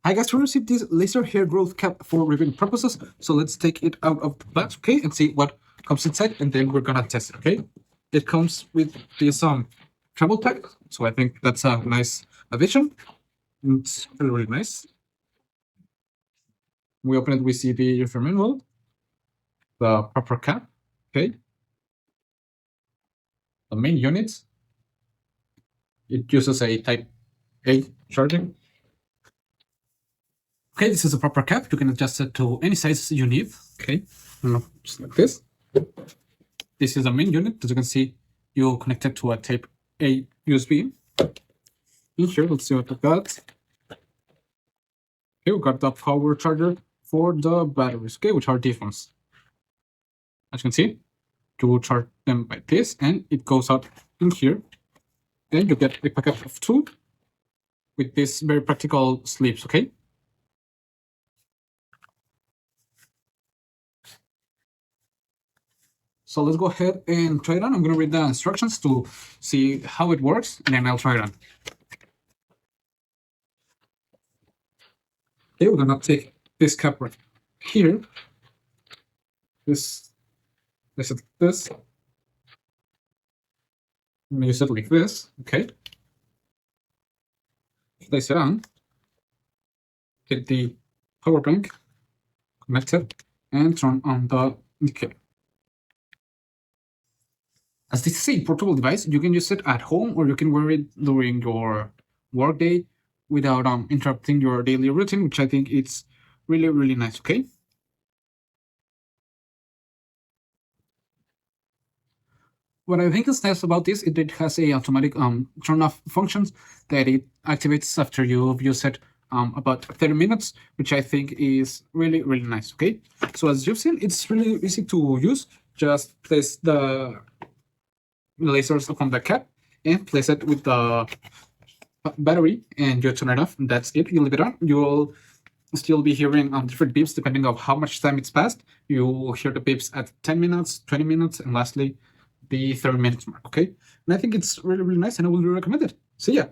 Hi guys, we received this laser hair growth cap for reviewing purposes. So let's take it out of the box, okay, and see what comes inside, and then we're gonna test it, okay? It comes with this travel pack, so I think that's a nice addition. It's really, really nice. We open it, we see the user manual, the proper cap, okay, the main unit. It uses a Type A charging. Okay, this is a proper cap. You can adjust it to any size you need. Okay, just like this. This is the main unit. As you can see, you connect it to a Type A USB. In here, let's see what we got. Okay, we got the power charger for the batteries, okay, which are these ones. As you can see, you charge them by this, and it goes out in here. Then you get a packet of two with these very practical sleeves, okay? So let's go ahead and try it on. I'm going to read the instructions to see how it works, and then I'll try it on. Okay, we're going to take this cap right here. This is this. I'm going to use it like this, okay? Place it on. Get the power bank, connect it, and turn on the indicator. As this is a portable device, you can use it at home or you can wear it during your workday without interrupting your daily routine, which I think it's really, really nice, okay? What I think is nice about this is it has a automatic turn off functions that it activates after you've used it about 30 minutes, which I think is really, really nice, okay? So as you've seen, it's really easy to use. Just place the lasers upon the cap and place it with the battery, and you turn it off, and that's it. You leave it on. You'll still be hearing different beeps depending on how much time it's passed. You'll hear the beeps at 10 minutes, 20 minutes, and lastly, the 30 minutes mark, okay? And I think it's really, really nice, and I would really recommend it. See ya!